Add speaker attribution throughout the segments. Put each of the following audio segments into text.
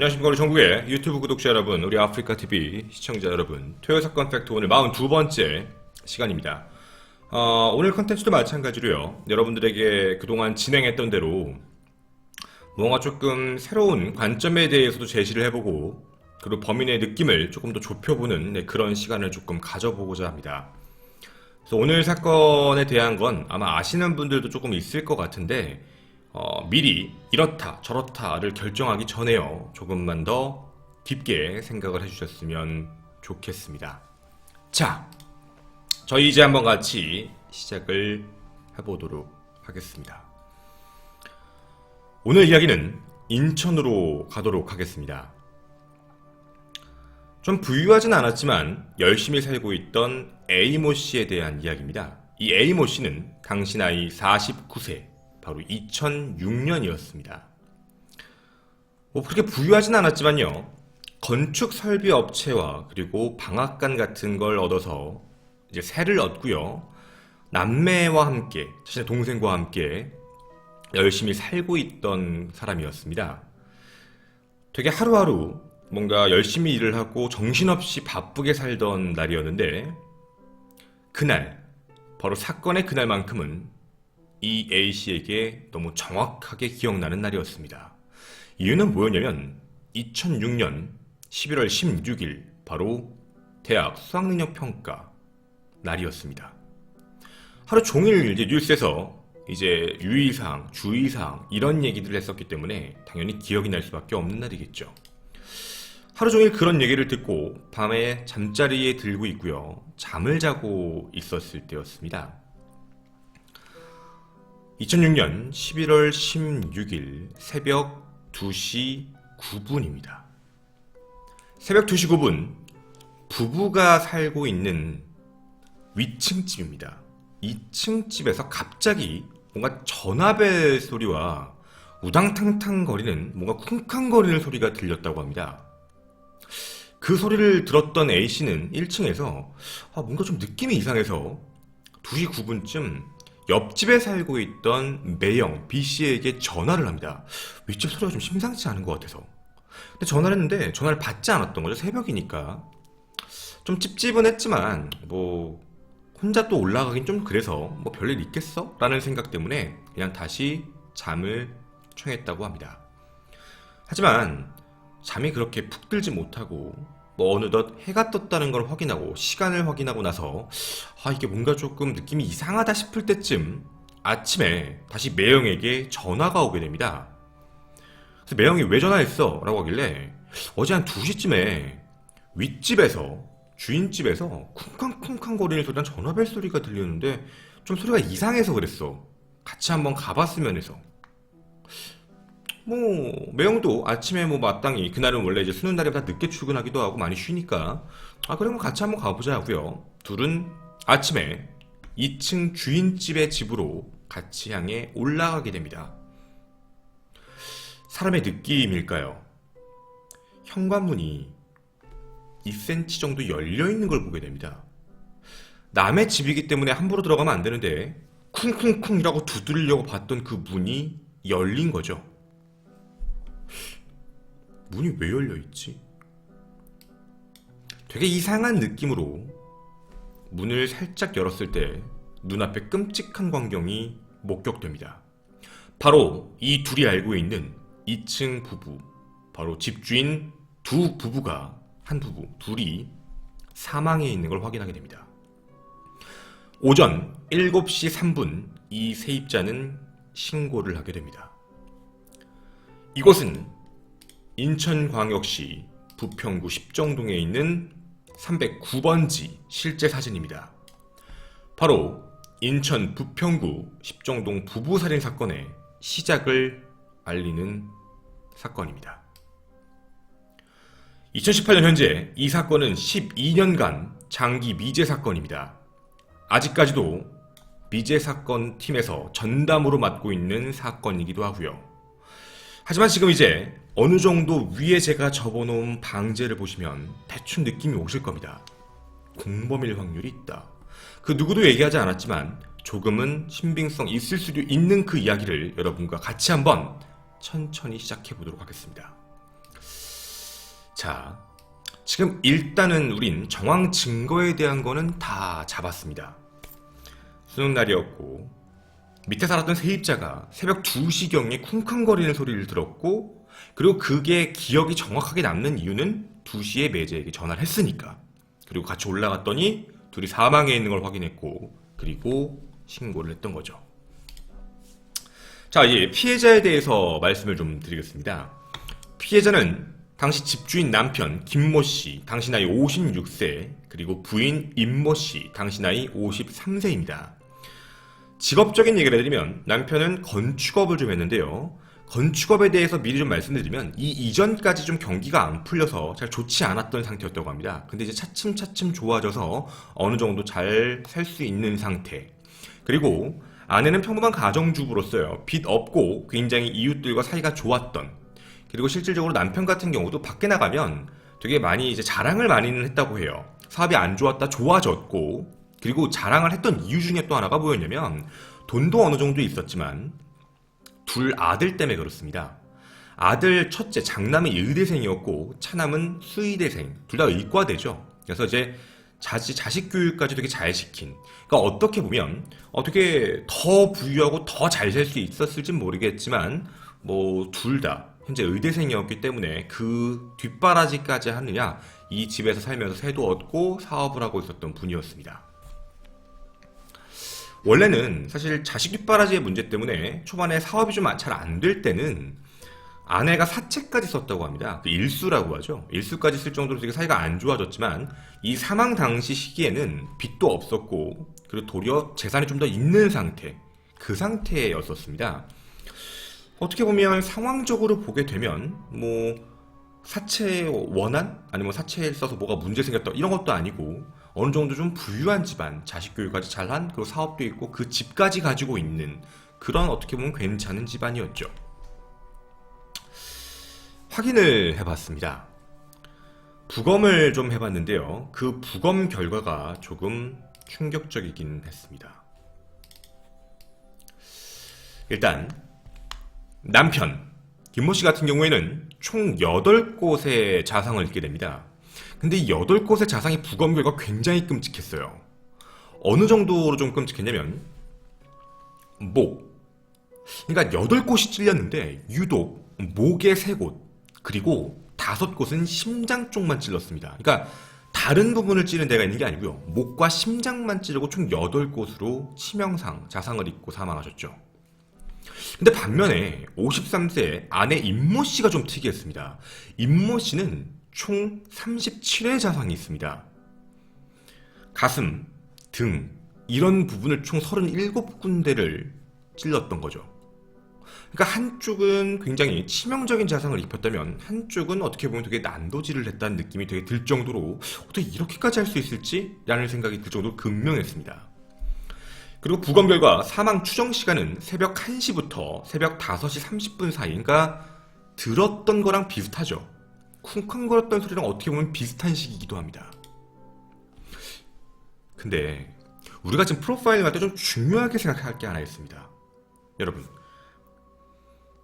Speaker 1: 안녕하십니까 우리 전국의 유튜브 구독자 여러분, 우리 아프리카TV 시청자 여러분, 토요사건 팩트 오늘 42번째 시간입니다. 오늘 컨텐츠도 마찬가지로요, 여러분들에게 그동안 진행했던 대로 뭔가 조금 새로운 관점에 대해서도 제시를 해보고, 그리고 범인의 느낌을 조금 더 좁혀보는 그런 시간을 조금 가져보고자 합니다. 그래서 오늘 사건에 대한 건 아마 아시는 분들도 조금 있을 것 같은데, 미리 이렇다 저렇다를 결정하기 전에요, 조금만 더 깊게 생각을 해주셨으면 좋겠습니다. 자, 저희 이제 한번 같이 시작을 해보도록 하겠습니다. 오늘 이야기는 인천으로 가도록 하겠습니다. 좀 부유하진 않았지만 열심히 살고 있던 A모 씨에 대한 이야기입니다. 이 A모 씨는 당시 나이 49세, 바로 2006년이었습니다. 그렇게 부유하진 않았지만요, 건축 설비 업체와 그리고 방앗간 같은 걸 얻어서 이제 세를 얻고요, 남매와 함께, 자신의 동생과 함께 열심히 살고 있던 사람이었습니다. 되게 하루하루 뭔가 열심히 일을 하고 정신없이 바쁘게 살던 날이었는데, 그날, 바로 사건의 그날만큼은 이 A씨에게 너무 정확하게 기억나는 날이었습니다. 이유는 뭐였냐면 2006년 11월 16일, 바로 대학 수학능력평가 날이었습니다. 하루 종일 이제 뉴스에서 이제 유의사항, 주의사항 이런 얘기들을 했었기 때문에 당연히 기억이 날 수밖에 없는 날이겠죠. 하루 종일 그런 얘기를 듣고 밤에 잠자리에 들고 있고요, 잠을 자고 있었을 때였습니다. 2006년 11월 16일 새벽 2시 9분입니다. 새벽 2시 9분, 부부가 살고 있는 위층 집입니다. 2층 집에서 갑자기 뭔가 전화벨 소리와 우당탕탕 거리는, 뭔가 쿵쾅거리는 소리가 들렸다고 합니다. 그 소리를 들었던 A씨는 1층에서 뭔가 좀 느낌이 이상해서 2시 9분쯤 옆집에 살고 있던 매영 B씨에게 전화를 합니다. 윗집 소리가 좀 심상치 않은 것 같아서. 근데 전화를 했는데 전화를 받지 않았던 거죠. 새벽이니까. 좀 찝찝은 했지만 혼자 또 올라가긴 좀 그래서 별일 있겠어? 라는 생각 때문에 그냥 다시 잠을 청했다고 합니다. 하지만 잠이 그렇게 푹 들지 못하고 어느덧 해가 떴다는 걸 확인하고 시간을 확인하고 나서 이게 뭔가 조금 느낌이 이상하다 싶을 때쯤 아침에 다시 매영에게 전화가 오게 됩니다. 그래서 매영이 왜 전화했어? 라고 하길래 어제 한 2시쯤에 윗집에서, 주인집에서 쿵쾅쿵쾅 거리는 소리랑 전화벨 소리가 들리는데 좀 소리가 이상해서 그랬어. 같이 한번 가봤으면 해서. 매영도 아침에 마땅히, 그날은 원래 이제 쉬는 날이보다 늦게 출근하기도 하고 많이 쉬니까 그래 같이 한번 가보자 하고요, 둘은 아침에 2층 주인집의 집으로 같이 향해 올라가게 됩니다. 사람의 느낌일까요? 현관문이 2cm 정도 열려있는 걸 보게 됩니다. 남의 집이기 때문에 함부로 들어가면 안 되는데 쿵쿵쿵이라고 두드리려고 봤던 그 문이 열린 거죠. 문이 왜 열려있지? 되게 이상한 느낌으로 문을 살짝 열었을 때 눈앞에 끔찍한 광경이 목격됩니다. 바로 이 둘이 알고 있는 2층 부부, 바로 집주인 두 부부가, 한 부부 둘이 사망해 있는 걸 확인하게 됩니다. 오전 7시 3분 이 세입자는 신고를 하게 됩니다. 이곳은 인천광역시 부평구 십정동에 있는 309번지 실제 사진입니다. 바로 인천 부평구 십정동 부부살인 사건의 시작을 알리는 사건입니다. 2018년 현재 이 사건은 12년간 장기 미제 사건입니다. 아직까지도 미제 사건 팀에서 전담으로 맡고 있는 사건이기도 하고요. 하지만 지금 이제 어느 정도 위에 제가 접어놓은 방제를 보시면 대충 느낌이 오실 겁니다. 공범일 확률이 있다. 그 누구도 얘기하지 않았지만 조금은 신빙성 있을 수도 있는 그 이야기를 여러분과 같이 한번 천천히 시작해 보도록 하겠습니다. 자, 지금 일단은 우린 정황 증거에 대한 거는 다 잡았습니다. 수능날이었고 밑에 살았던 세입자가 새벽 2시경에 쿵쾅거리는 소리를 들었고, 그리고 그게 기억이 정확하게 남는 이유는 2시에 매제에게 전화를 했으니까. 그리고 같이 올라갔더니 둘이 사망해 있는 걸 확인했고, 그리고 신고를 했던 거죠. 자, 이제 피해자에 대해서 말씀을 좀 드리겠습니다. 피해자는 당시 집주인 남편 김모 씨, 당시 나이 56세, 그리고 부인 임모 씨, 당시 나이 53세입니다. 직업적인 얘기를 해드리면 남편은 건축업을 좀 했는데요. 건축업에 대해서 미리 좀 말씀드리면 이 이전까지 좀 경기가 안 풀려서 잘 좋지 않았던 상태였다고 합니다. 근데 이제 차츰차츰 좋아져서 어느 정도 잘 살 수 있는 상태. 그리고 아내는 평범한 가정주부로서요. 빚 없고 굉장히 이웃들과 사이가 좋았던. 그리고 실질적으로 남편 같은 경우도 밖에 나가면 되게 많이 이제 자랑을 많이는 했다고 해요. 사업이 안 좋았다 좋아졌고, 그리고 자랑을 했던 이유 중에 또 하나가 뭐였냐면 돈도 어느 정도 있었지만 둘 아들 때문에 그렇습니다. 아들 첫째 장남은 의대생이었고 차남은 수의대생, 둘 다 의과대죠. 그래서 이제 자식 교육까지 되게 잘 시킨. 그러니까 어떻게 보면 되게 더 부유하고 더 잘 살 수 있었을진 모르겠지만 뭐 둘 다 현재 의대생이었기 때문에 그 뒷바라지까지 하느냐, 이 집에서 살면서 새도 얻고 사업을 하고 있었던 분이었습니다. 원래는 사실 자식 뒷바라지의 문제 때문에 초반에 사업이 좀 잘 안 될 때는 아내가 사채까지 썼다고 합니다. 그 일수라고 하죠. 일수까지 쓸 정도로 되게 사이가 안 좋아졌지만 이 사망 당시 시기에는 빚도 없었고, 그리고 도리어 재산이 좀 더 있는 상태, 그 상태였었습니다. 어떻게 보면 상황적으로 보게 되면 뭐 사채 원한? 아니면 사채에 있어서 뭐가 문제 생겼다 이런 것도 아니고 어느 정도 좀 부유한 집안, 자식 교육까지 잘한, 그리고 사업도 있고 그 집까지 가지고 있는 그런 어떻게 보면 괜찮은 집안이었죠. 확인을 해봤습니다. 부검을 좀 해봤는데요. 그 부검 결과가 조금 충격적이긴 했습니다. 일단 남편 김모 씨 같은 경우에는 총 8곳의 자상을 입게 됩니다. 근데 이 8곳의 자상이 부검 결과 굉장히 끔찍했어요. 어느 정도로 좀 끔찍했냐면 목, 그러니까 8곳이 찔렸는데 유독 목에 3곳, 그리고 5곳은 심장 쪽만 찔렀습니다. 그러니까 다른 부분을 찌른 데가 있는 게 아니고요. 목과 심장만 찌르고 총 8곳으로 치명상, 자상을 입고 사망하셨죠. 근데 반면에 53세 아내 임모 씨가 좀 특이했습니다. 임모 씨는 총 37회 자상이 있습니다. 가슴, 등 이런 부분을 총 37군데를 찔렀던 거죠. 그러니까 한쪽은 굉장히 치명적인 자상을 입혔다면 한쪽은 어떻게 보면 되게 난도질을 했다는 느낌이 되게 들 정도로 어떻게 이렇게까지 할 수 있을지? 라는 생각이 들 정도로 극명했습니다. 그리고 부검 결과 사망 추정 시간은 새벽 1시부터 새벽 5시 30분 사이, 그러니까 들었던 거랑 비슷하죠. 쿵쾅거렸던 소리랑 어떻게 보면 비슷한 시기이기도 합니다. 근데 우리가 지금 프로파일링 할 때 좀 중요하게 생각할 게 하나 있습니다. 여러분,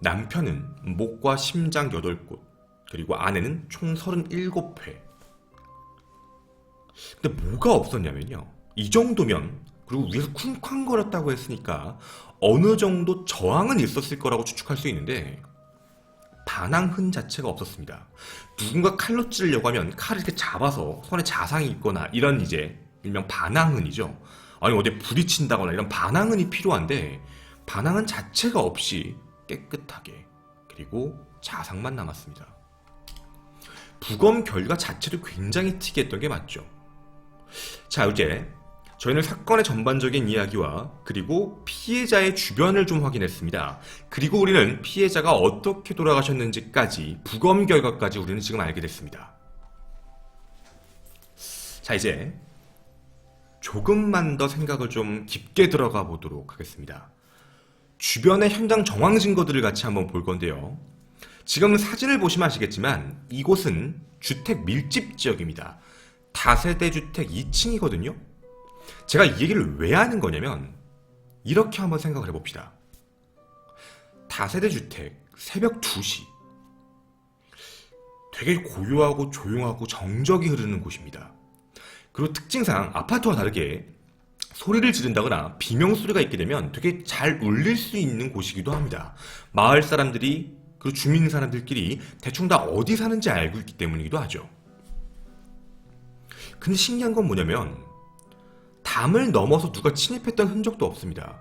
Speaker 1: 남편은 목과 심장 8곳, 그리고 아내는 총 37회. 근데 뭐가 없었냐면요, 이 정도면, 그리고 위에서 쿵쾅거렸다고 했으니까 어느 정도 저항은 있었을 거라고 추측할 수 있는데 반항흔 자체가 없었습니다. 누군가 칼로 찌르려고 하면 칼을 이렇게 잡아서 손에 자상이 있거나 이런 이제 일명 반항흔이죠. 아니 어디에 부딪힌다거나 이런 반항흔이 필요한데 반항흔 자체가 없이 깨끗하게, 그리고 자상만 남았습니다. 부검 결과 자체도 굉장히 특이했던 게 맞죠. 자, 이제 저희는 사건의 전반적인 이야기와 그리고 피해자의 주변을 좀 확인했습니다. 그리고 우리는 피해자가 어떻게 돌아가셨는지까지, 부검 결과까지 우리는 지금 알게 됐습니다. 자, 이제 조금만 더 생각을 좀 깊게 들어가 보도록 하겠습니다. 주변의 현장 정황 증거들을 같이 한번 볼 건데요. 지금 사진을 보시면 아시겠지만 이곳은 주택 밀집 지역입니다. 다세대 주택 2층이거든요. 제가 이 얘기를 왜 하는 거냐면 이렇게 한번 생각을 해봅시다. 다세대 주택 새벽 2시, 되게 고요하고 조용하고 정적이 흐르는 곳입니다. 그리고 특징상 아파트와 다르게 소리를 지른다거나 비명소리가 있게 되면 되게 잘 울릴 수 있는 곳이기도 합니다. 마을 사람들이 그리고 주민 사람들끼리 대충 다 어디 사는지 알고 있기 때문이기도 하죠. 근데 신기한 건 뭐냐면 담을 넘어서 누가 침입했던 흔적도 없습니다.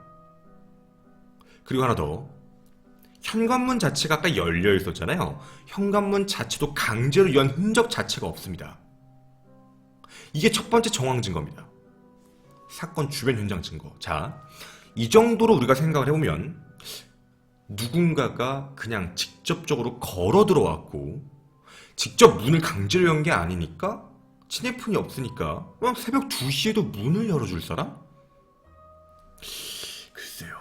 Speaker 1: 그리고 하나 더, 현관문 자체가 아까 열려 있었잖아요. 현관문 자체도 강제로 연 흔적 자체가 없습니다. 이게 첫 번째 정황 증거입니다. 사건 주변 현장 증거. 자, 이 정도로 우리가 생각을 해보면 누군가가 그냥 직접적으로 걸어 들어왔고 직접 문을 강제로 연 게 아니니까 침입문이 없으니까 새벽 2시에도 문을 열어줄 사람? 글쎄요.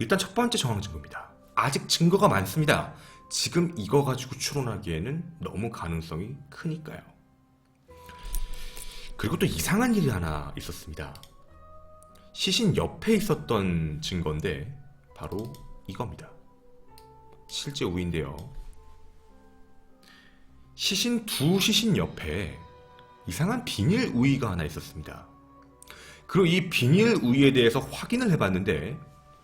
Speaker 1: 일단 첫 번째 정황 증거입니다. 아직 증거가 많습니다. 지금 이거 가지고 추론하기에는 너무 가능성이 크니까요. 그리고 또 이상한 일이 하나 있었습니다. 시신 옆에 있었던 증거인데 바로 이겁니다. 실제 우인데요. 두 시신 옆에 이상한 비닐 우이가 하나 있었습니다. 그리고 이 비닐 우이에 대해서 확인을 해봤는데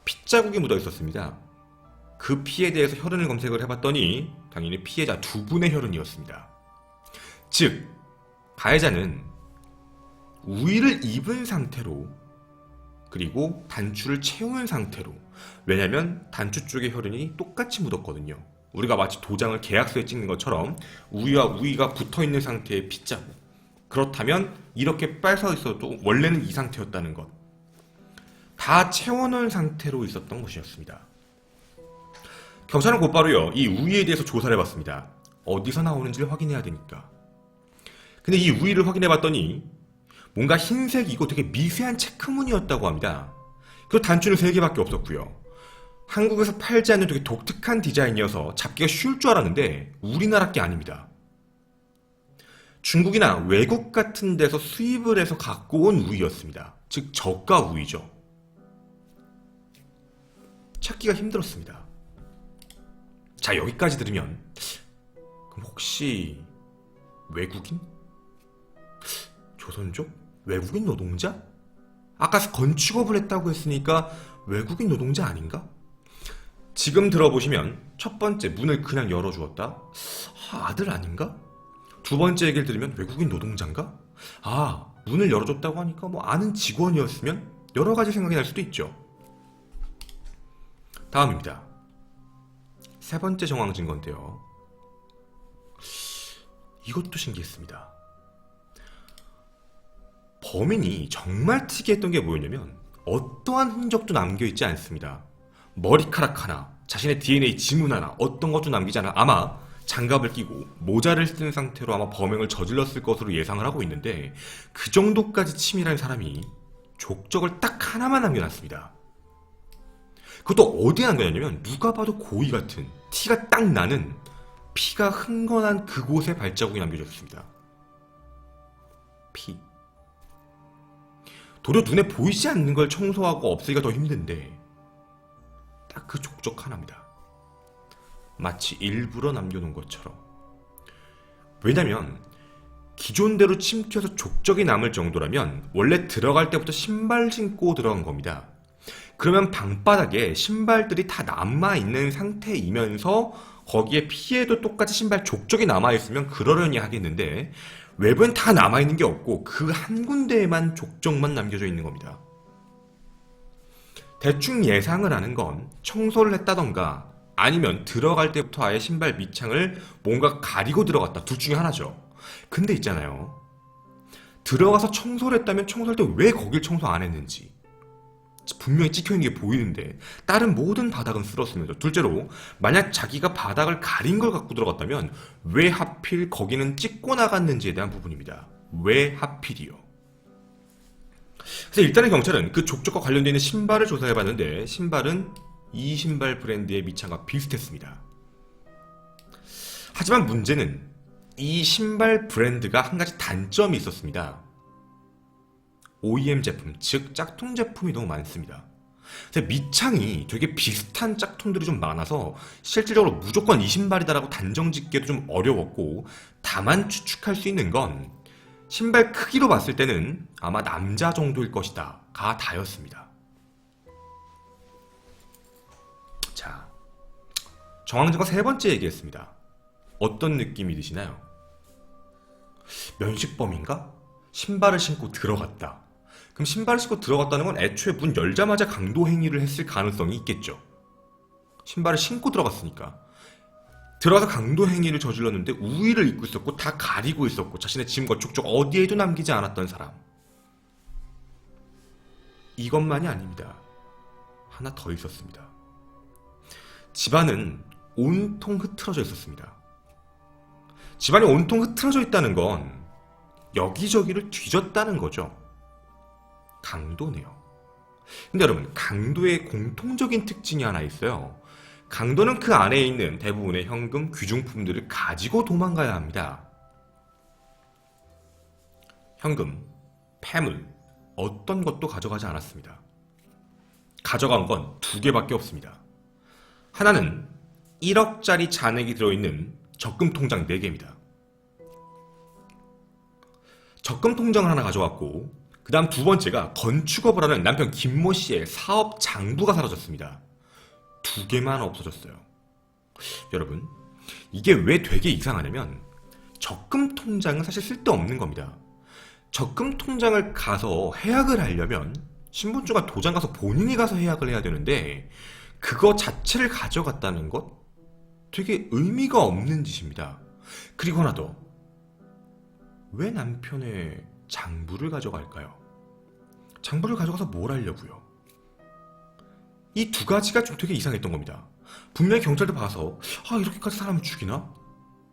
Speaker 1: 핏자국이 묻어 있었습니다. 그 피에 대해서 혈흔을 검색을 해봤더니 당연히 피해자 두 분의 혈흔이었습니다. 즉 가해자는 우이를 입은 상태로 그리고 단추를 채운 상태로, 왜냐면 단추 쪽의 혈흔이 똑같이 묻었거든요. 우리가 마치 도장을 계약서에 찍는 것처럼 우이와 우이가 붙어있는 상태의 핏자국, 그렇다면 이렇게 빨서 있어도 원래는 이 상태였다는 것, 다 채워놓은 상태로 있었던 것이었습니다. 경찰은 곧바로요 이 우이에 대해서 조사를 해봤습니다. 어디서 나오는지를 확인해야 되니까. 근데 이 우이를 확인해봤더니 뭔가 흰색이고 되게 미세한 체크무늬였다고 합니다. 그 단추는 3개밖에 없었고요. 한국에서 팔지 않는 되게 독특한 디자인이어서 잡기가 쉬울 줄 알았는데 우리나라 게 아닙니다. 중국이나 외국 같은 데서 수입을 해서 갖고 온 우이였습니다. 즉 저가 우이죠. 찾기가 힘들었습니다. 자, 여기까지 들으면 그럼 혹시 외국인? 조선족? 외국인 노동자? 아까 건축업을 했다고 했으니까 외국인 노동자 아닌가? 지금 들어보시면 첫 번째 문을 그냥 열어주었다? 아들 아닌가? 두 번째 얘기를 들으면 외국인 노동자인가? 문을 열어줬다고 하니까 뭐 아는 직원이었으면 여러 가지 생각이 날 수도 있죠. 다음입니다. 세 번째 정황 증거인데요. 이것도 신기했습니다. 범인이 정말 특이했던 게 뭐였냐면 어떠한 흔적도 남겨있지 않습니다. 머리카락 하나, 자신의 DNA 지문 하나, 어떤 것도 남기지 않아. 아마 장갑을 끼고 모자를 쓴 상태로 아마 범행을 저질렀을 것으로 예상을 하고 있는데 그 정도까지 치밀한 사람이 족적을 딱 하나만 남겨놨습니다. 그것도 어디에 남겨놨냐면 누가 봐도 고의 같은 티가 딱 나는 피가 흥건한 그곳에 발자국이 남겨졌습니다. 피. 도리어 눈에 보이지 않는 걸 청소하고 없애기가 더 힘든데 딱 그 족적 하나입니다. 마치 일부러 남겨놓은 것처럼. 왜냐면 기존대로 침투해서 족적이 남을 정도라면 원래 들어갈 때부터 신발 신고 들어간 겁니다. 그러면 방바닥에 신발들이 다 남아있는 상태이면서 거기에 피에도 똑같이 신발 족적이 남아있으면 그러려니 하겠는데 외부엔 다 남아있는 게 없고 그 한 군데에만 족적만 남겨져 있는 겁니다. 대충 예상을 하는 건 청소를 했다던가 아니면 들어갈 때부터 아예 신발 밑창을 뭔가 가리고 들어갔다, 둘 중에 하나죠. 근데 있잖아요, 들어가서 청소를 했다면 청소할 때 왜 거길 청소 안 했는지 분명히 찍혀있는 게 보이는데 다른 모든 바닥은 쓸었으면서, 둘째로 만약 자기가 바닥을 가린 걸 갖고 들어갔다면 왜 하필 거기는 찍고 나갔는지에 대한 부분입니다. 왜 하필이요? 그래서 일단은 경찰은 그 족적과 관련되어 있는 신발을 조사해봤는데 신발은 이 신발 브랜드의 밑창과 비슷했습니다. 하지만 문제는 이 신발 브랜드가 한 가지 단점이 있었습니다. OEM 제품, 즉 짝퉁 제품이 너무 많습니다. 근데 밑창이 되게 비슷한 짝퉁들이 좀 많아서 실질적으로 무조건 이 신발이다라고 단정 짓기도 좀 어려웠고, 다만 추측할 수 있는 건 신발 크기로 봤을 때는 아마 남자 정도일 것이다 가 다였습니다. 자, 정황 증거 세 번째 얘기했습니다. 어떤 느낌이 드시나요? 면식범인가? 신발을 신고 들어갔다. 그럼 신발을 신고 들어갔다는 건 애초에 문 열자마자 강도 행위를 했을 가능성이 있겠죠. 신발을 신고 들어갔으니까. 들어가서 강도 행위를 저질렀는데 우의를 입고 있었고 다 가리고 있었고 자신의 짐과 족족 어디에도 남기지 않았던 사람. 이것만이 아닙니다. 하나 더 있었습니다. 집안은 온통 흐트러져 있었습니다. 집안이 온통 흐트러져 있다는 건 여기저기를 뒤졌다는 거죠. 강도네요. 근데 여러분, 강도의 공통적인 특징이 하나 있어요. 강도는 그 안에 있는 대부분의 현금, 귀중품들을 가지고 도망가야 합니다. 현금, 폐물, 어떤 것도 가져가지 않았습니다. 가져간 건 두 개밖에 없습니다. 하나는 1억짜리 잔액이 들어있는 적금 통장 4개입니다. 적금 통장을 하나 가져왔고, 그 다음 두 번째가 건축업을 하는 남편 김모 씨의 사업 장부가 사라졌습니다. 2개만 없어졌어요. 여러분, 이게 왜 되게 이상하냐면 적금 통장은 사실 쓸데없는 겁니다. 적금 통장을 가서 해약을 하려면 신분증과 도장 가서 본인이 가서 해약을 해야 되는데 그거 자체를 가져갔다는 것 되게 의미가 없는 짓입니다. 그리고 하나 더, 왜 남편의 장부를 가져갈까요? 장부를 가져가서 뭘 하려고요? 이 두 가지가 좀 되게 이상했던 겁니다. 분명히 경찰도 봐서 이렇게까지 사람을 죽이나?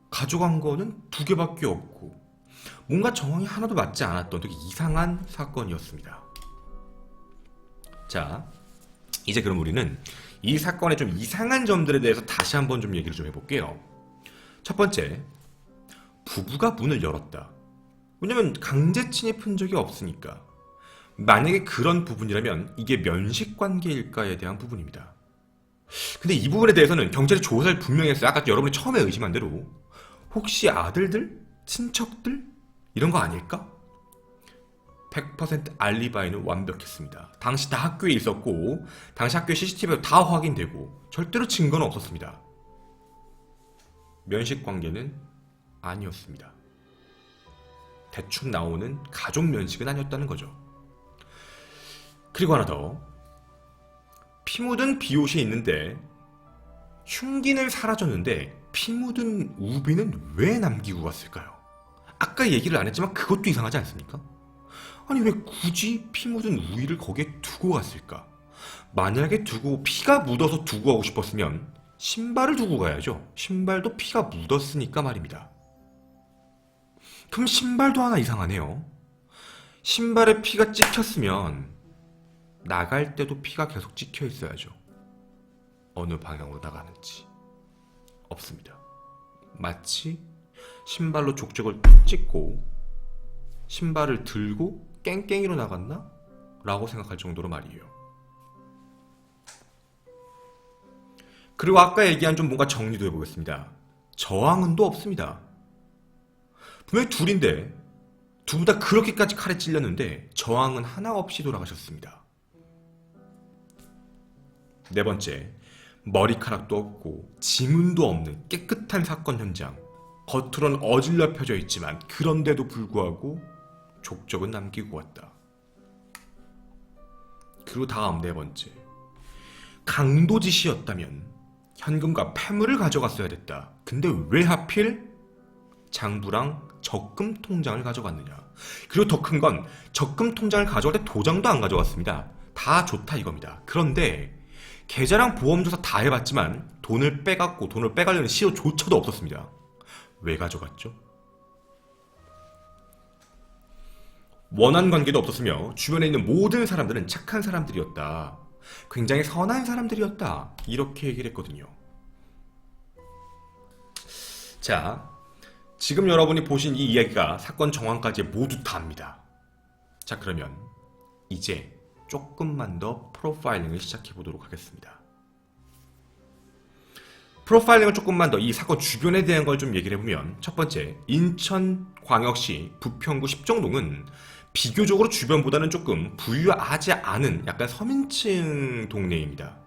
Speaker 1: 가져간 거는 2개밖에 없고 뭔가 정황이 하나도 맞지 않았던 되게 이상한 사건이었습니다. 자, 이제 그럼 우리는 이 사건의 좀 이상한 점들에 대해서 다시 한번 좀 얘기를 좀 해볼게요. 첫 번째, 부부가 문을 열었다. 왜냐면 강제 침입한 적이 없으니까. 만약에 그런 부분이라면 이게 면식관계일까에 대한 부분입니다. 근데 이 부분에 대해서는 경찰이 조사를 분명히 했어요. 아까 여러분이 처음에 의심한 대로 혹시 아들들? 친척들? 이런 거 아닐까? 100% 알리바이는 완벽했습니다. 당시 다 학교에 있었고 당시 학교의 CCTV가 다 확인되고 절대로 증거는 없었습니다. 면식관계는 아니었습니다. 대충 나오는 가족 면식은 아니었다는 거죠. 그리고 하나 더, 피 묻은 비옷이 있는데 흉기는 사라졌는데 피 묻은 우비는 왜 남기고 갔을까요? 아까 얘기를 안 했지만 그것도 이상하지 않습니까? 아니 왜 굳이 피 묻은 우비를 거기에 두고 갔을까? 만약에 피가 묻어서 두고 가고 싶었으면 신발을 두고 가야죠. 신발도 피가 묻었으니까 말입니다. 그럼 신발도 하나 이상하네요. 신발에 피가 찍혔으면 나갈 때도 피가 계속 찍혀 있어야죠. 어느 방향으로 나가는지. 없습니다. 마치 신발로 족적을 찍고 신발을 들고 깽깽이로 나갔나? 라고 생각할 정도로 말이에요. 그리고 아까 얘기한 좀 뭔가 정리도 해보겠습니다. 저항은도 없습니다. 분명히 둘인데 두 분 다 그렇게까지 칼에 찔렸는데 저항은 하나 없이 돌아가셨습니다. 네 번째, 머리카락도 없고 지문도 없는 깨끗한 사건 현장. 겉으로는 어질러 펴져 있지만 그런데도 불구하고 족적은 남기고 왔다. 그리고 다음 네 번째, 강도짓이었다면 현금과 폐물을 가져갔어야 됐다. 근데 왜 하필 장부랑 적금 통장을 가져갔느냐. 그리고 더 큰 건 적금 통장을 가져갈 때 도장도 안 가져갔습니다. 다 좋다 이겁니다. 그런데 계좌랑 보험조사 다 해봤지만 돈을 빼갖고 돈을 빼가려는 시도조차도 없었습니다. 왜 가져갔죠? 원한 관계도 없었으며 주변에 있는 모든 사람들은 착한 사람들이었다. 굉장히 선한 사람들이었다. 이렇게 얘기를 했거든요. 자, 지금 여러분이 보신 이 이야기가 사건 정황까지 모두 다입니다. 자, 그러면 이제 조금만 더 프로파일링을 시작해 보도록 하겠습니다. 프로파일링을 조금만 더 이 사건 주변에 대한 걸 좀 얘기를 해보면, 첫 번째, 인천광역시 부평구 십정동은 비교적으로 주변보다는 조금 부유하지 않은 약간 서민층 동네입니다.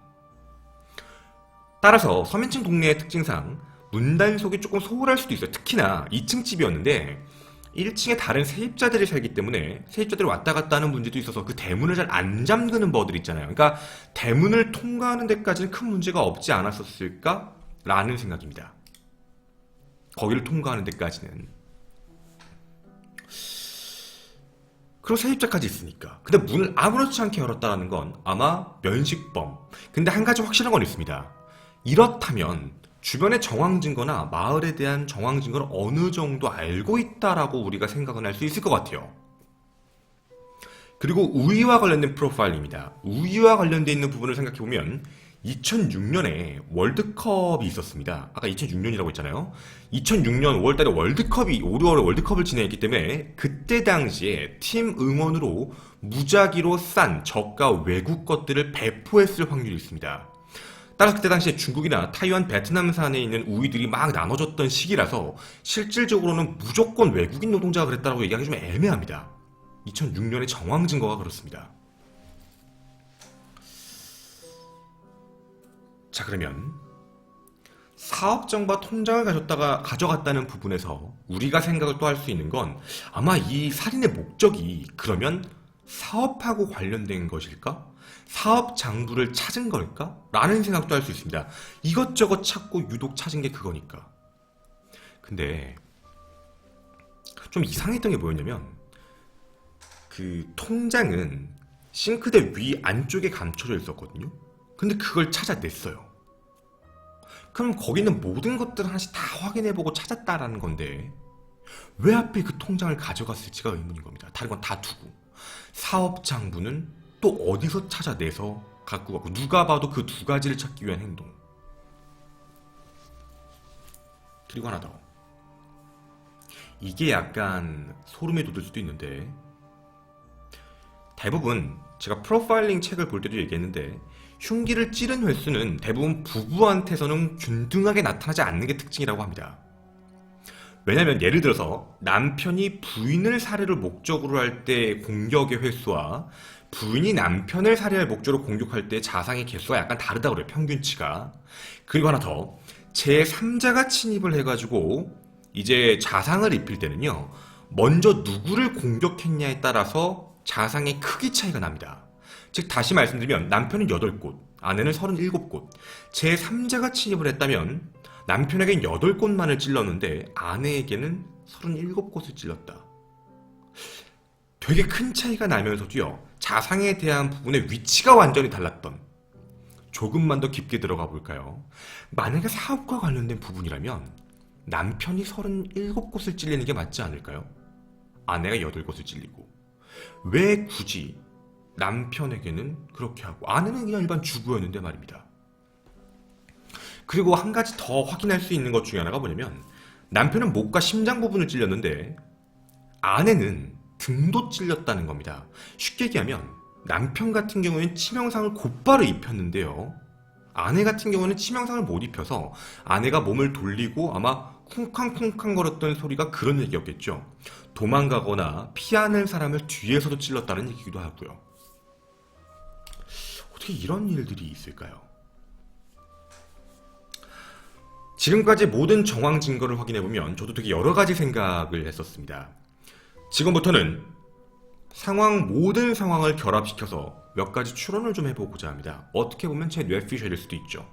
Speaker 1: 따라서 서민층 동네의 특징상 문단속이 조금 소홀할 수도 있어요. 특히나 2층 집이었는데 1층에 다른 세입자들이 살기 때문에 세입자들이 왔다 갔다 하는 문제도 있어서 그 대문을 잘 안 잠그는 버들 있잖아요. 그러니까 대문을 통과하는 데까지는 큰 문제가 없지 않았었을까? 라는 생각입니다. 거기를 통과하는 데까지는. 그리고 세입자까지 있으니까. 근데 문을 아무렇지 않게 열었다는 건 아마 면식범. 근데 한 가지 확실한 건 있습니다. 이렇다면 주변의 정황 증거나 마을에 대한 정황 증거를 어느 정도 알고 있다라고 우리가 생각은 할 수 있을 것 같아요. 그리고 우위와 관련된 프로파일입니다. 우위와 관련되어 있는 부분을 생각해보면 2006년에 월드컵이 있었습니다. 아까 2006년이라고 했잖아요. 2006년 5월달에 월드컵이 5월에 월드컵을 진행했기 때문에 그때 당시에 팀 응원으로 무작위로 싼 저가 외국 것들을 배포했을 확률이 있습니다. 따라서 그때 당시에 중국이나 타이완, 베트남산에 있는 우위들이 막 나눠졌던 시기라서 실질적으로는 무조건 외국인 노동자가 그랬다고 얘기하기 좀 애매합니다. 2006년의 정황 증거가 그렇습니다. 자, 그러면 사업장과 통장을 가져갔다는 부분에서 우리가 생각을 또 할 수 있는 건 아마 이 살인의 목적이 그러면 사업하고 관련된 것일까? 사업 장부를 찾은 걸까? 라는 생각도 할 수 있습니다. 이것저것 찾고 유독 찾은 게 그거니까. 근데 좀 이상했던 게 뭐였냐면 그 통장은 싱크대 위 안쪽에 감춰져 있었거든요. 근데 그걸 찾아냈어요. 그럼 거기 있는 모든 것들을 하나씩 다 확인해보고 찾았다라는 건데 왜 하필 그 통장을 가져갔을지가 의문인 겁니다. 다른 건 다 두고 사업 장부는 또 어디서 찾아내서 갖고 가고 누가 봐도 그 두 가지를 찾기 위한 행동. 그리고 하나 더. 이게 약간 소름이 돋을 수도 있는데 대부분 제가 프로파일링 책을 볼 때도 얘기했는데 흉기를 찌른 횟수는 대부분 부부한테서는 균등하게 나타나지 않는 게 특징이라고 합니다. 왜냐면 예를 들어서 남편이 부인을 살해를 목적으로 할 때 공격의 횟수와 부인이 남편을 살해할 목적으로 공격할 때 자상의 개수가 약간 다르다고 그래요. 평균치가. 그리고 하나 더. 제3자가 침입을 해가지고 이제 자상을 입힐 때는요. 먼저 누구를 공격했냐에 따라서 자상의 크기 차이가 납니다. 즉 다시 말씀드리면 남편은 8곳, 아내는 37곳. 제3자가 침입을 했다면 남편에겐 8곳만을 찔렀는데 아내에게는 37곳을 찔렀다. 되게 큰 차이가 나면서도요. 자상에 대한 부분의 위치가 완전히 달랐던. 조금만 더 깊게 들어가 볼까요? 만약에 사업과 관련된 부분이라면 남편이 37곳을 찔리는 게 맞지 않을까요? 아내가 8곳을 찔리고. 왜 굳이 남편에게는 그렇게 하고 아내는 그냥 일반 주부였는데 말입니다. 그리고 한 가지 더 확인할 수 있는 것 중에 하나가 뭐냐면 남편은 목과 심장 부분을 찔렸는데 아내는 등도 찔렸다는 겁니다. 쉽게 얘기하면 남편 같은 경우에는 치명상을 곧바로 입혔는데요. 아내 같은 경우는 치명상을 못 입혀서 아내가 몸을 돌리고 아마 쿵쾅쿵쾅 거렸던 소리가 그런 얘기였겠죠. 도망가거나 피하는 사람을 뒤에서도 찔렀다는 얘기기도 하고요. 어떻게 이런 일들이 있을까요? 지금까지 모든 정황 증거를 확인해보면 저도 되게 여러 가지 생각을 했었습니다. 지금부터는 모든 상황을 결합시켜서 몇 가지 추론을 좀 해보고자 합니다. 어떻게 보면 제 뇌피셜일 수도 있죠.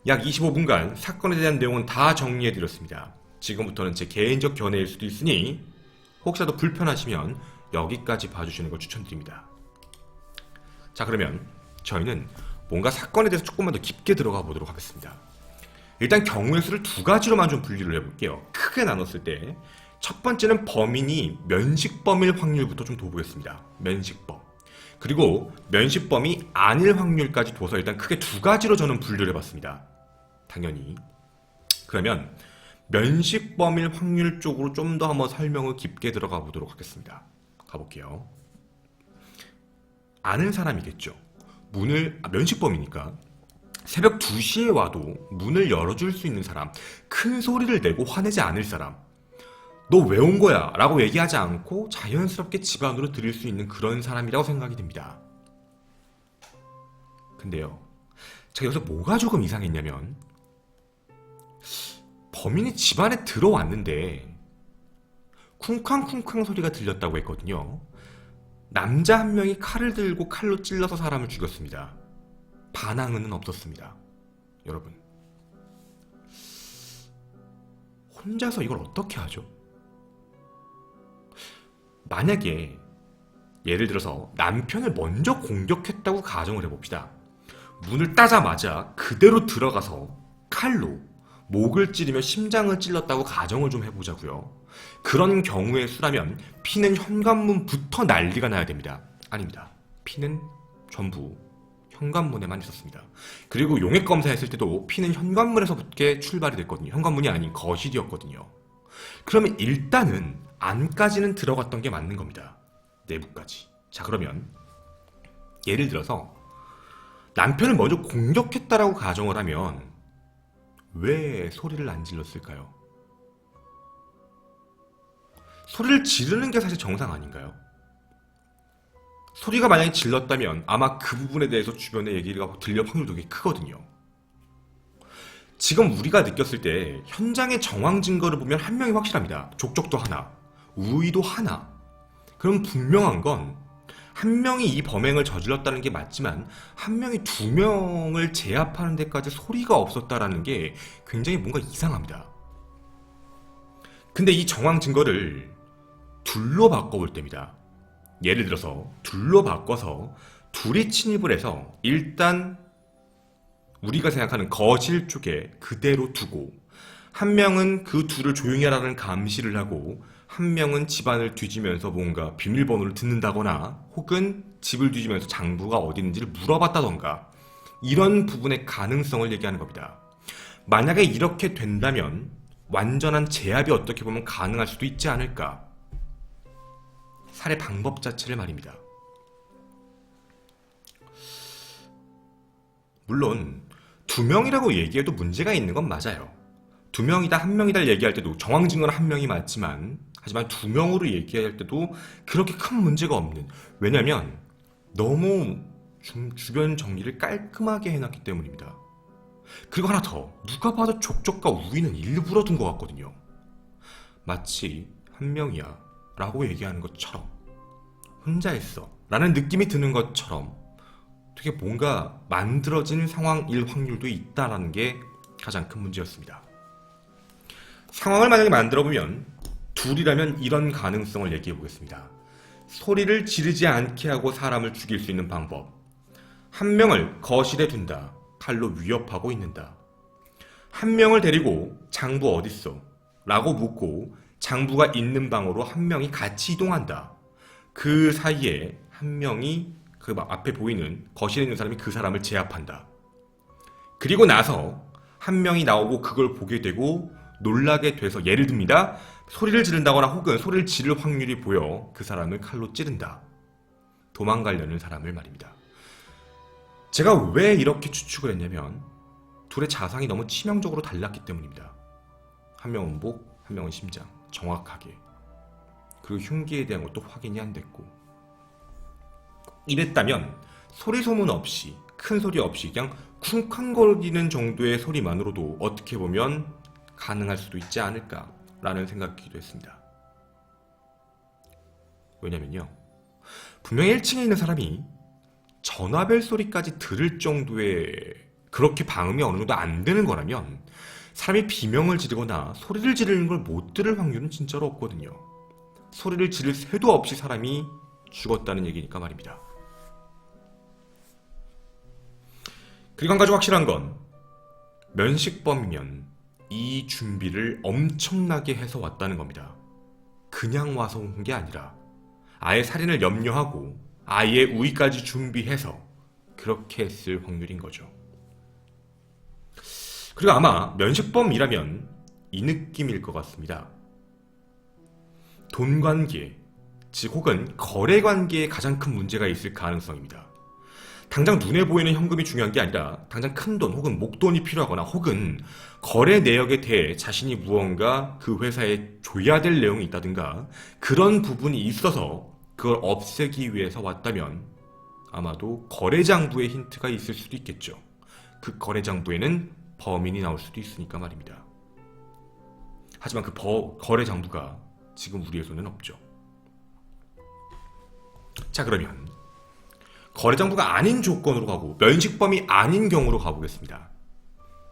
Speaker 1: 약 25분간 사건에 대한 내용은 다 정리해드렸습니다. 지금부터는 제 개인적 견해일 수도 있으니 혹시라도 불편하시면 여기까지 봐주시는 걸 추천드립니다. 자, 그러면 저희는 뭔가 사건에 대해서 조금만 더 깊게 들어가 보도록 하겠습니다. 일단 경우의 수를 두 가지로만 좀 분리를 해볼게요. 크게 나눴을 때 첫 번째는 범인이 면식범일 확률부터 좀 둬보겠습니다. 면식범. 그리고 면식범이 아닐 확률까지 둬서 일단 크게 두 가지로 저는 분류를 해봤습니다. 당연히. 그러면 면식범일 확률 쪽으로 좀 더 한번 설명을 깊게 들어가 보도록 하겠습니다. 가볼게요. 아는 사람이겠죠. 면식범이니까 새벽 2시에 와도 문을 열어줄 수 있는 사람, 큰 소리를 내고 화내지 않을 사람, 너 왜 온 거야? 라고 얘기하지 않고 자연스럽게 집 안으로 들일 수 있는 그런 사람이라고 생각이 듭니다. 근데요, 제가 여기서 뭐가 조금 이상했냐면, 범인이 집 안에 들어왔는데 쿵쾅쿵쾅 소리가 들렸다고 했거든요. 남자 한 명이 칼을 들고 칼로 찔러서 사람을 죽였습니다. 반항은 없었습니다. 여러분, 혼자서 이걸 어떻게 하죠? 만약에 예를 들어서 남편을 먼저 공격했다고 가정을 해봅시다. 문을 따자마자 그대로 들어가서 칼로 목을 찌르며 심장을 찔렀다고 가정을 좀 해보자고요. 그런 경우의 수라면 피는 현관문부터 난리가 나야 됩니다. 아닙니다. 피는 전부 현관문에만 있었습니다. 그리고 용액 검사했을 때도 피는 현관문에서부터 출발이 됐거든요. 현관문이 아닌 거실이었거든요. 그러면 일단은 안까지는 들어갔던 게 맞는 겁니다. 내부까지. 자, 그러면 예를 들어서 남편을 먼저 공격했다라고 가정을 하면 왜 소리를 안 질렀을까요? 소리를 지르는 게 사실 정상 아닌가요? 소리가 만약에 질렀다면 아마 그 부분에 대해서 주변에 얘기가 들릴 확률도 되게 크거든요. 지금 우리가 느꼈을 때 현장의 정황 증거를 보면 한 명이 확실합니다. 족적도 하나, 우의도 하나. 그럼 분명한 건 한 명이 이 범행을 저질렀다는 게 맞지만 한 명이 두 명을 제압하는 데까지 소리가 없었다라는 게 굉장히 뭔가 이상합니다. 근데 이 정황 증거를 둘로 바꿔볼 때입니다. 예를 들어서 둘로 바꿔서 둘이 침입을 해서 일단 우리가 생각하는 거실 쪽에 그대로 두고 한 명은 그 둘을 조용히 하라는 감시를 하고 한 명은 집안을 뒤지면서 뭔가 비밀번호를 듣는다거나 혹은 집을 뒤지면서 장부가 어디 있는지를 물어봤다던가 이런 부분의 가능성을 얘기하는 겁니다. 만약에 이렇게 된다면 완전한 제압이 어떻게 보면 가능할 수도 있지 않을까. 살해 방법 자체를 말입니다. 물론 두 명이라고 얘기해도 문제가 있는 건 맞아요. 두 명이다 한 명이다 얘기할 때도 정황 증거는 한 명이 맞지만 하지만 두 명으로 얘기할 때도 그렇게 큰 문제가 없는, 왜냐면 너무 주변 정리를 깔끔하게 해놨기 때문입니다. 그리고 하나 더, 누가 봐도 족적과 우위는 일부러 둔 것 같거든요. 마치 한 명이야 라고 얘기하는 것처럼, 혼자 했어 라는 느낌이 드는 것처럼 되게 뭔가 만들어진 상황일 확률도 있다라는 게 가장 큰 문제였습니다. 상황을 만약에 만들어보면 둘이라면 이런 가능성을 얘기해 보겠습니다. 소리를 지르지 않게 하고 사람을 죽일 수 있는 방법. 한 명을 거실에 둔다. 칼로 위협하고 있는다. 한 명을 데리고 장부 어딨어? 라고 묻고 장부가 있는 방으로 한 명이 같이 이동한다. 그 사이에 한 명이 그 앞에 보이는 거실에 있는 사람이 그 사람을 제압한다. 그리고 나서 한 명이 나오고 그걸 보게 되고 놀라게 돼서, 예를 듭니다, 소리를 지른다거나 혹은 소리를 지를 확률이 보여 그 사람을 칼로 찌른다. 도망가려는 사람을 말입니다. 제가 왜 이렇게 추측을 했냐면 둘의 자상이 너무 치명적으로 달랐기 때문입니다. 한 명은 목, 한 명은 심장, 정확하게. 그리고 흉기에 대한 것도 확인이 안 됐고, 이랬다면 소리 소문 없이, 큰 소리 없이 그냥 쿵쾅거리는 정도의 소리만으로도 어떻게 보면 가능할 수도 있지 않을까라는 생각이기도 했습니다. 왜냐면요, 분명히 1층에 있는 사람이 전화벨 소리까지 들을 정도의 그렇게 방음이 어느 정도 안 되는 거라면 사람이 비명을 지르거나 소리를 지르는 걸 못 들을 확률은 진짜로 없거든요. 소리를 지를 새도 없이 사람이 죽었다는 얘기니까 말입니다. 그리고 한 가지 확실한 건, 면식범이면 이 준비를 엄청나게 해서 왔다는 겁니다. 그냥 와서 온 게 아니라 아예 살인을 염려하고 아예 우위까지 준비해서 그렇게 했을 확률인 거죠. 그리고 아마 면식범이라면 이 느낌일 것 같습니다. 돈 관계, 즉 혹은 거래관계에 가장 큰 문제가 있을 가능성입니다. 당장 눈에 보이는 현금이 중요한 게 아니라 당장 큰돈 혹은 목돈이 필요하거나 혹은 거래 내역에 대해 자신이 무언가 그 회사에 줘야 될 내용이 있다든가 그런 부분이 있어서 그걸 없애기 위해서 왔다면 아마도 거래장부에 힌트가 있을 수도 있겠죠. 그 거래장부에는 범인이 나올 수도 있으니까 말입니다. 하지만 그 거래장부가 지금 우리의 손에는 없죠. 자, 그러면 거래장부가 아닌 조건으로 가고 면식범이 아닌 경우로 가보겠습니다.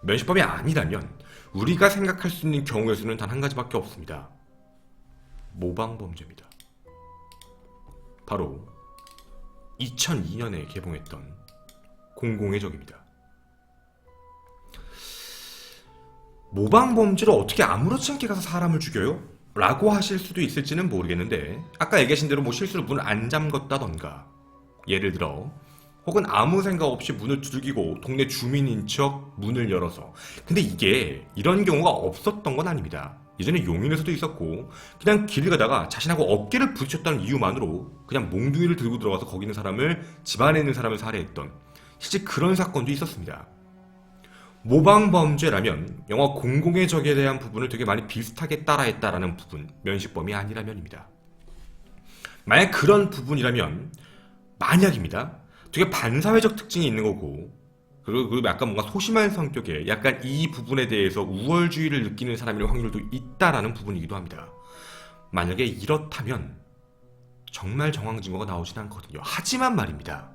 Speaker 1: 면식범이 아니라면 우리가 생각할 수 있는 경우의 수는 단 한 가지밖에 없습니다. 모방범죄입니다. 바로 2002년에 개봉했던 공공의 적입니다. 모방범죄로 어떻게 아무렇지 않게 가서 사람을 죽여요? 라고 하실 수도 있을지는 모르겠는데 아까 얘기하신 대로 뭐 실수로 문을 안 잠궜다던가 예를 들어 혹은 아무 생각 없이 문을 두들기고 동네 주민인 척 문을 열어서 근데 이게 이런 경우가 없었던 건 아닙니다. 예전에 용인에서도 있었고 그냥 길 가다가 자신하고 어깨를 부딪혔다는 이유만으로 그냥 몽둥이를 들고 들어가서 거기 있는 사람을 집 안에 있는 사람을 살해했던 실제 그런 사건도 있었습니다. 모방범죄라면 영화 공공의 적에 대한 부분을 되게 많이 비슷하게 따라했다라는 부분, 면식범이 아니라면입니다. 만약 그런 부분이라면 만약입니다. 되게 반사회적 특징이 있는 거고 그리고 약간 뭔가 소심한 성격에 약간 이 부분에 대해서 우월주의를 느끼는 사람일 확률도 있다라는 부분이기도 합니다. 만약에 이렇다면 정말 정황 증거가 나오진 않거든요. 하지만 말입니다.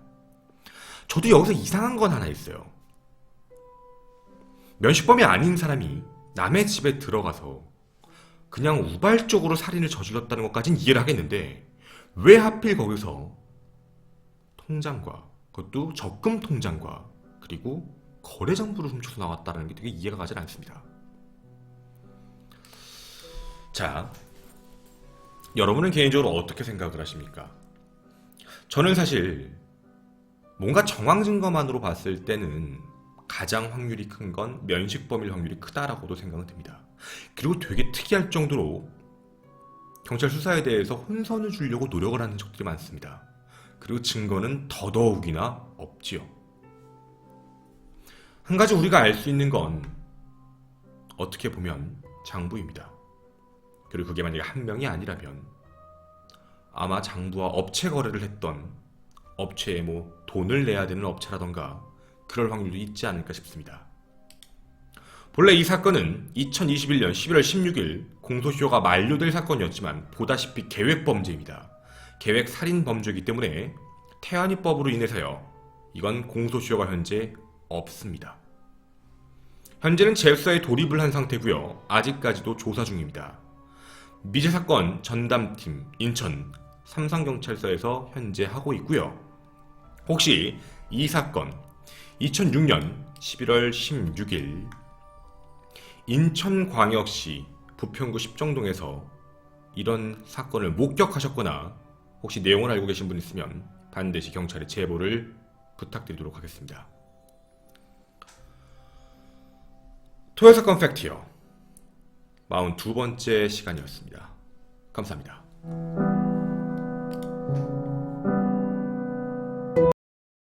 Speaker 1: 저도 여기서 이상한 건 하나 있어요. 면식범이 아닌 사람이 남의 집에 들어가서 그냥 우발적으로 살인을 저질렀다는 것까지는 이해를 하겠는데 왜 하필 거기서 통장과 그것도 적금 통장과 그리고 거래장부를 훔쳐서 나왔다는 게 되게 이해가 가지 않습니다. 자, 여러분은 개인적으로 어떻게 생각을 하십니까? 저는 사실 뭔가 정황 증거만으로 봤을 때는 가장 확률이 큰 건 면식범일 확률이 크다라고도 생각은 듭니다. 그리고 되게 특이할 정도로 경찰 수사에 대해서 혼선을 주려고 노력을 하는 적들이 많습니다. 그리고 증거는 더더욱이나 없지요. 한 가지 우리가 알 수 있는 건 어떻게 보면 장부입니다. 그리고 그게 만약에 한 명이 아니라면 아마 장부와 업체 거래를 했던 업체에 뭐 돈을 내야 되는 업체라던가 그럴 확률도 있지 않을까 싶습니다. 본래 이 사건은 2021년 11월 16일 공소시효가 만료될 사건이었지만 보다시피 계획범죄입니다. 계획살인범죄이기 때문에 태안이법으로 인해서요. 이건 공소시효가 현재 없습니다. 현재는 재수사에 돌입을 한 상태고요. 아직까지도 조사 중입니다. 미제사건 전담팀 인천 삼성경찰서에서 현재 하고 있고요. 혹시 이 사건 2006년 11월 16일 인천광역시 부평구 십정동에서 이런 사건을 목격하셨거나 혹시 내용을 알고 계신 분 있으면 반드시 경찰에 제보를 부탁드리도록 하겠습니다. 토요사건 팩트요. 42번째 시간이었습니다. 감사합니다.